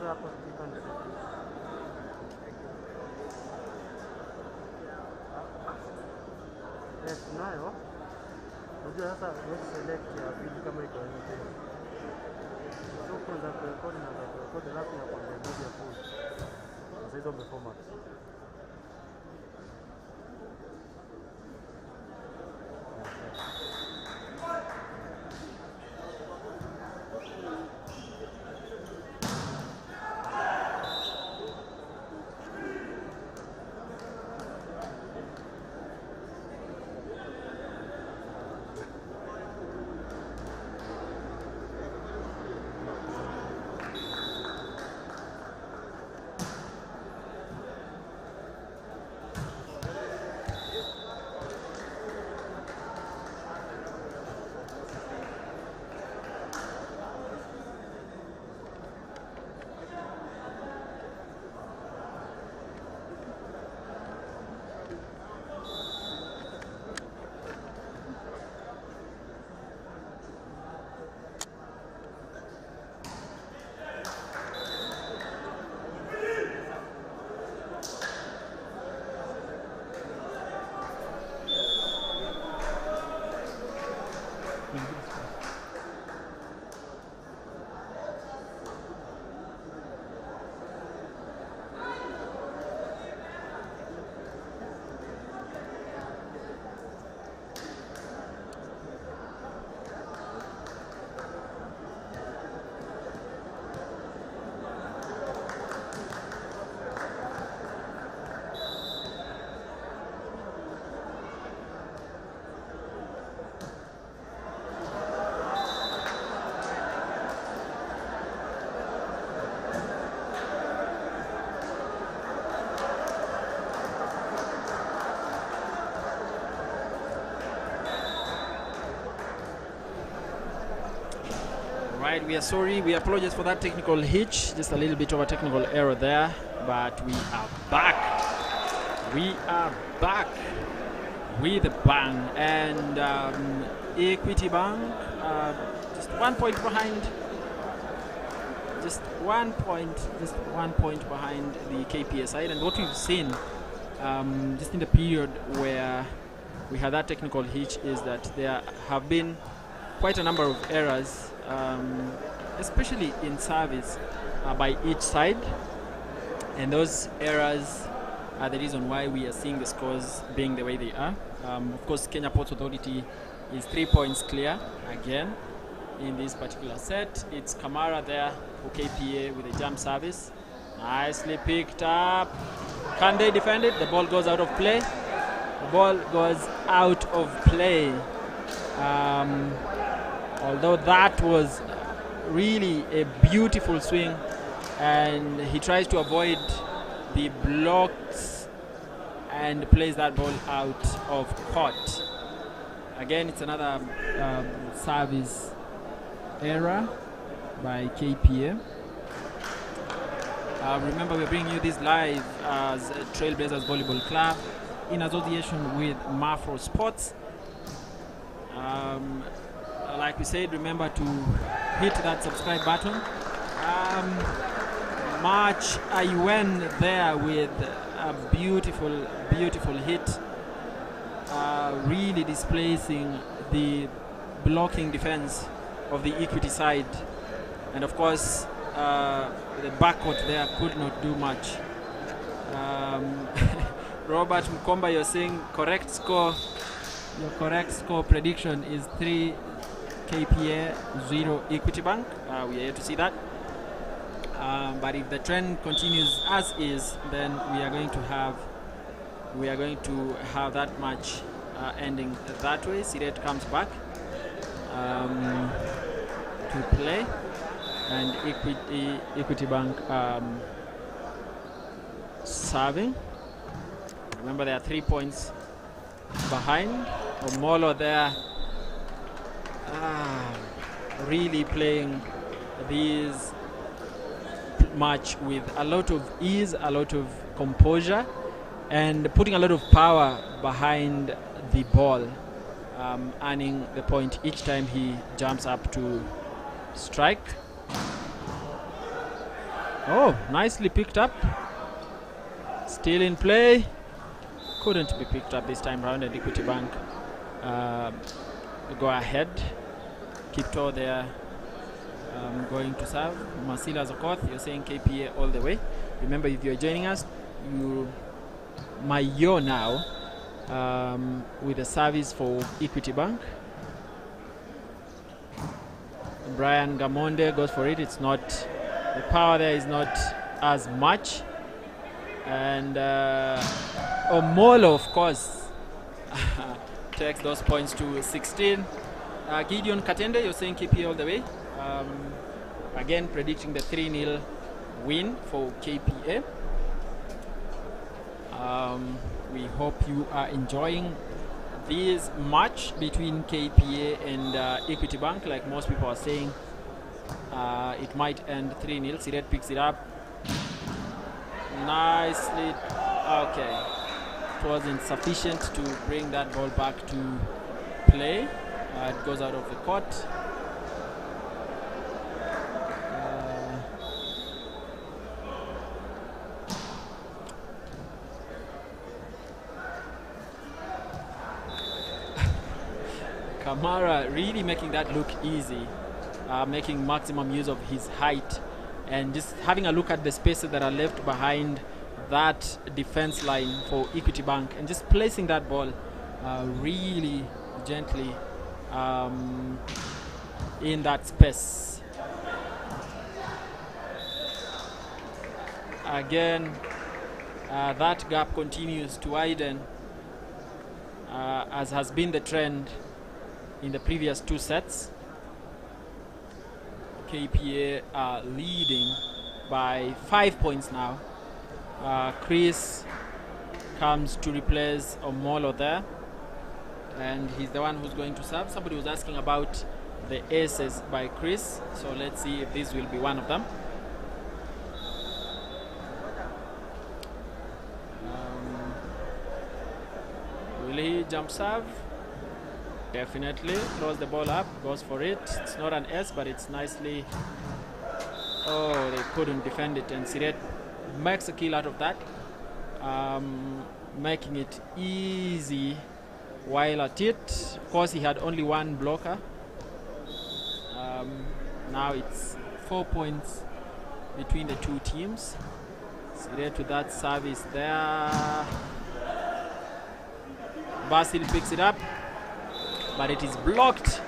Nayo unajua sasa huwezi select ya vitu kama iko nje. So kwanza kurekodi na kurekodi alafu ya kwanza moja full. Sasa hizo performance. Right, we are sorry, we apologize for that technical hitch, just a little bit of a technical error there, but we are back. We are back with a bang, and Equity Bank just 1 point behind, just 1 point behind the KPA side. And what we've seen just in the period where we had that technical hitch is that there have been quite a number of errors, especially in service by each side, and those errors are the reason why we are seeing the scores being the way they are. Of course, Kenya Ports Authority is 3 points clear again in this particular set. It's Kamara there for KPA with a jump service, nicely picked up. Can they defend it? The ball goes out of play. The ball goes out of play. Although that was really a beautiful swing, and he tries to avoid the blocks and plays that ball out of court. Again, it's another service error by KPA. Remember, we're bringing you this live as Trailblazers Volleyball Club in association with Mafro Sports. Like we said, remember to hit that subscribe button. March Ayuen there with a beautiful hit, really displacing the blocking defense of the Equity side, and of course the backcourt there could not do much. Robert Mkomba, you're saying correct score. Your correct score prediction is 3 KPA, 0 Equity Bank. We are here to see that. But if the trend continues as is, then we are going to have that match ending that way. Siret comes back to play, and Equity Bank serving. Remember, they are 3 points behind. Omolo there really playing this match with a lot of ease, a lot of composure, and putting a lot of power behind the ball, earning the point each time he jumps up to strike. Oh, nicely picked up. Still in play. Couldn't be picked up this time round, and Equity Bank go ahead. Kipto there going to serve. Masila Zokoth, you're saying KPA all the way. Remember, if you're joining us, NYAYO now with a service for Equity Bank. Brian Gamonde goes for it. It's not, the power there is not as much. And Omolo, of course, takes those points to 16. Gideon Katende, you're saying KPA all the way. Again, predicting the 3-0 win for KPA. We hope you are enjoying this match between KPA and Equity Bank. Like most people are saying, it might end 3-0. Siret picks it up nicely. Okay, it wasn't sufficient to bring that ball back to play. It goes out of the court. Kamara really making that look easy, making maximum use of his height, and just having a look at the spaces that are left behind that defense line for Equity Bank, and just placing that ball really gently in that space. Again, that gap continues to widen, as has been the trend in the previous two sets. KPA are leading by 5 points now. Chris comes to replace Omolo there, and he's the one who's going to serve. Somebody was asking about the aces by Chris, so let's see if this will be one of them. Will he jump serve? Definitely. Throws the ball up, goes for it. It's not an S, but it's nicely. Oh, they couldn't defend it, and Siret makes a kill out of that, making it easy while at it. Of course, he had only one blocker. Now it's 4 points between the two teams. Siret to that service there. Basil picks it up, but it is blocked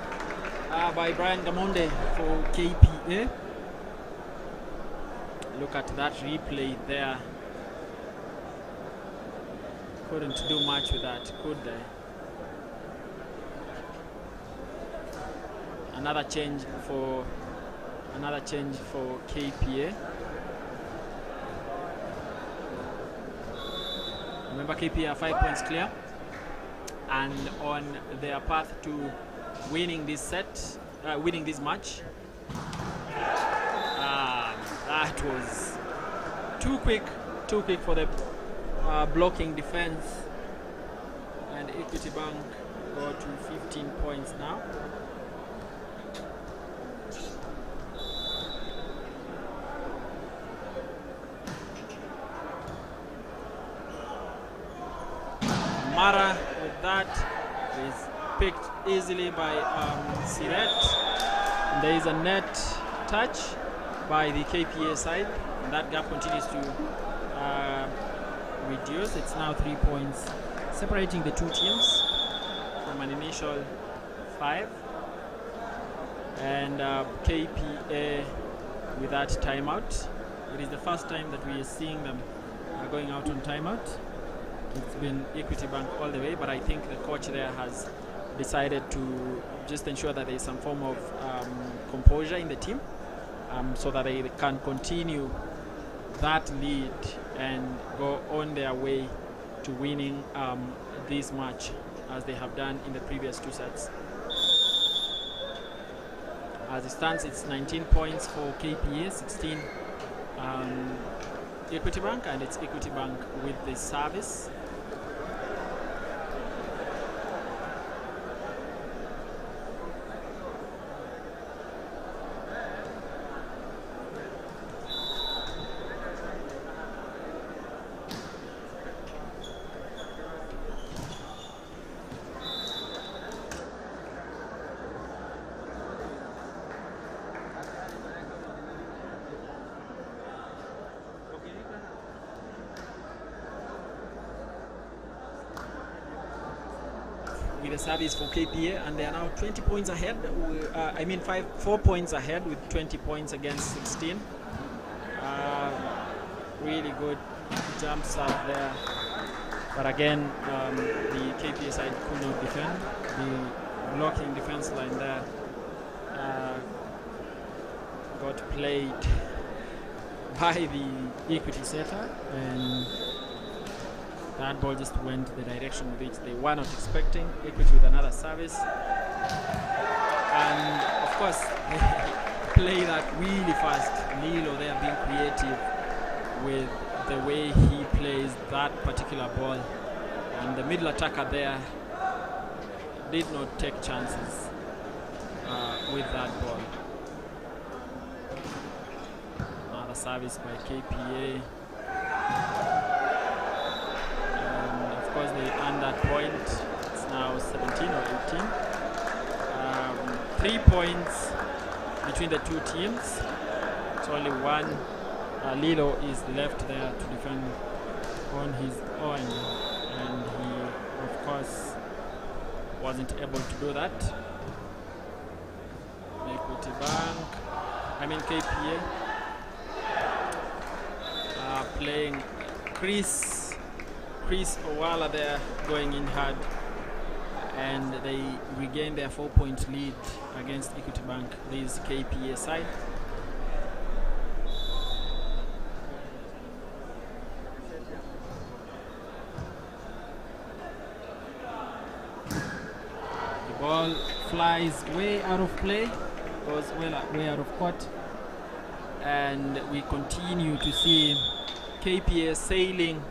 by Brian Gamonde for KPA. Look at that replay there. Couldn't do much with that, could they? Another change for KPA. Remember, KPA are 5 points clear and on their path to winning this set, winning this match. That was too quick for the blocking defense, and Equity Bank go to 15 points now. Mara with that is picked easily by Siret. And there is a net touch by the KPA side, and that gap continues to reduce. It's now 3 points separating the two teams from an initial 5, and KPA with that timeout. It is the first time that we are seeing them going out on timeout. It's been Equity Bank all the way, but I think the coach there has decided to just ensure that there is some form of composure in the team, so that they can continue that lead and go on their way to winning this match, as they have done in the previous two sets. As it stands, it's 19 points for KPA, 16 Equity Bank, and it's Equity Bank with the service. the service for KPA, and they are now 20 points ahead. 4 points ahead with 20 points against 16. Really good jump serve there. But again, the KPA side could not defend. The blocking defense line there got played by the Equity setter, and that ball just went the direction which they were not expecting. Equity with another service, and of course they play that really fast. Lilo there being creative with the way he plays that particular ball, and the middle attacker there did not take chances with that ball. Another service by KPA, and of course they earned that point. It's now 17 or 18. 3 points between the two teams. It's only one. Lilo is left there to defend on his own, and he of course wasn't able to do that. Equity Bank, KPA playing Chris Owala there, going in hard, and they regain their 4-point lead against Equity Bank, this KPA side. Ball flies way out of play, goes way out of court, and we continue to see KPA sailing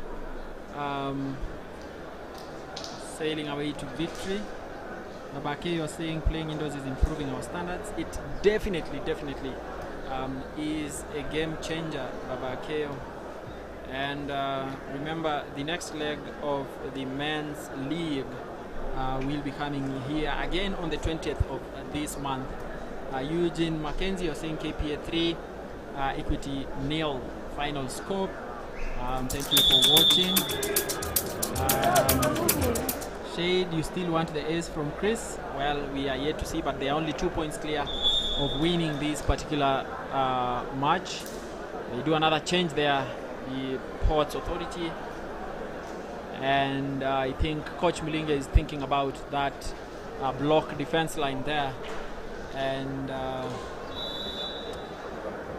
away to victory. Babake, you're saying playing indoors is improving our standards. It definitely is a game changer, Babake. And remember, the next leg of the men's league will be coming here again on the 20th of this month. Eugene Mackenzie, you're saying KPA 3, Equity 0 final score. Thank you for watching. Shade, you still want the ace from Chris? Well, we are yet to see, but they are only 2 points clear of winning this particular match. They do another change there, the Ports Authority. And I think Coach Mulinga is thinking about that block defense line there. And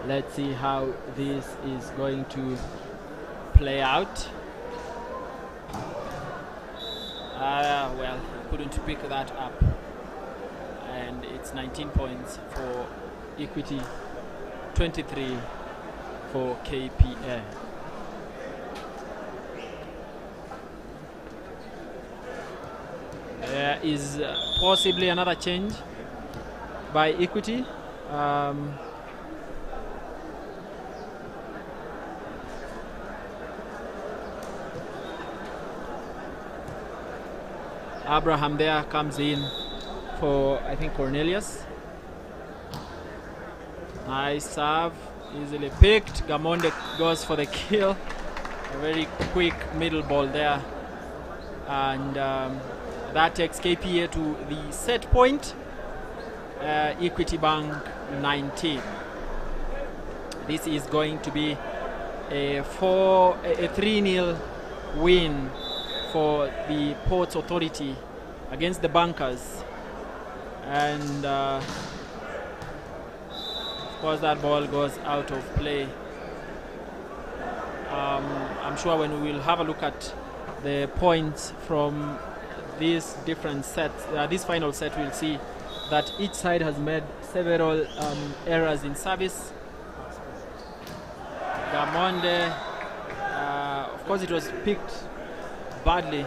let's see how this is going to play out. Well, couldn't pick that up. And it's 19 points for Equity, 23 for KPA. There is possibly another change by Equity. Abraham there comes in for, I think, Cornelius. Nice serve, easily picked. Gamonde goes for the kill. A very quick middle ball there. And that takes KPA to the set point. Equity Bank 19. This is going to be a 3-0 win for the Ports Authority against the Bankers. And of course that ball goes out of play. I'm sure when we will have a look at the points from these different sets, this final set, we'll see that each side has made several errors in service. Gamonde, of course it was picked badly,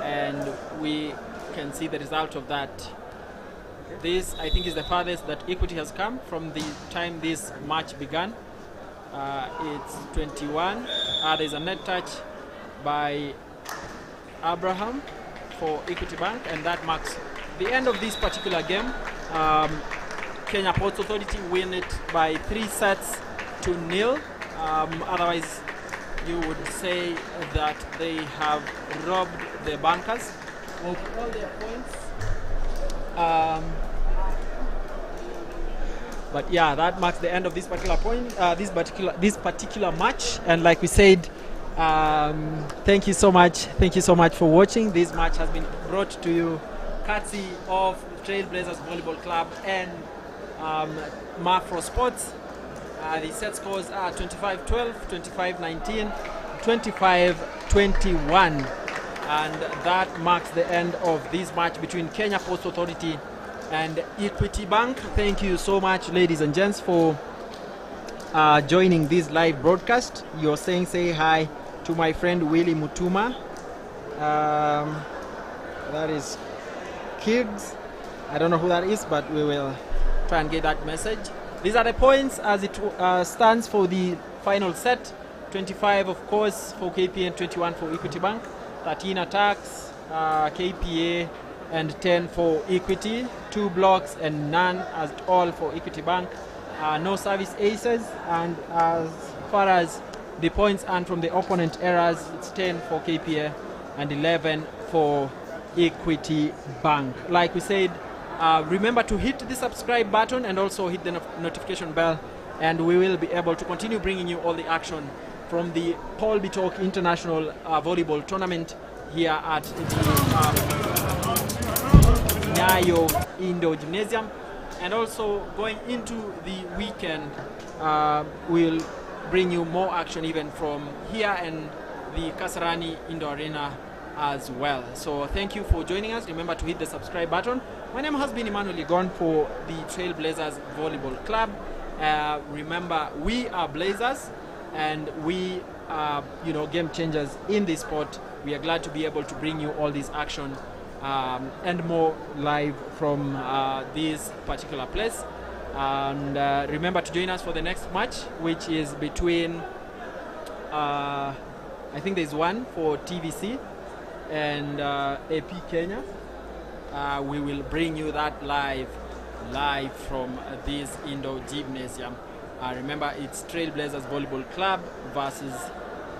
and we can see the result of that. This, I think, is the farthest that Equity has come from the time this match began. It's 21. There's a net touch by Abraham for Equity Bank, and that marks the end of this particular game. Kenya Ports Authority win it by 3-0. Otherwise, you would say that they have robbed the Bankers of all their points. But yeah, that marks the end of this particular point, this particular match. And like we said, thank you so much for watching. This match has been brought to you courtesy of Trailblazers Volleyball Club and Mafro Sports. The set scores are 25-12, 25-19, 25-21, and that marks the end of this match between Kenya Post Authority and Equity Bank. Thank you so much, ladies and gents, for joining this live broadcast. You're saying say hi to my friend Willie Mutuma. That is Kids. I don't know who that is, but we will try and get that message. These are the points as it stands for the final set. 25, of course, for KPA and 21 for Equity Bank. 13 attacks, KPA, and 10 for Equity. 2 blocks and none at all for Equity Bank. No service aces, and as far as the points earned from the opponent errors, it's 10 for KPA and 11 for Equity Bank. Like we said, remember to hit the subscribe button and also hit the notification bell, and we will be able to continue bringing you all the action from the Paul BITOK International Volleyball Tournament here at the NYAYO Indoor Gymnasium. And also going into the weekend, we'll bring you more action even from here and the Kasarani Indoor Arena as well. So thank you for joining us. Remember to hit the subscribe button. My name has been Emmanuel Ligon for the Trailblazers Volleyball Club. Remember, we are Blazers and we are, game changers in this sport. We are glad to be able to bring you all this action and more live from this particular place. And remember to join us for the next match, which is between I think there's one for TVC and AP Kenya. We will bring you that live from this indoor gymnasium. Remember, it's Trailblazers Volleyball Club versus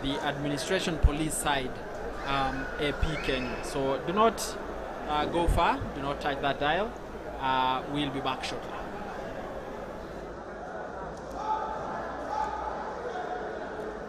the administration police side, AP Kenya. So do not go far, do not touch that dial. We'll be back shortly.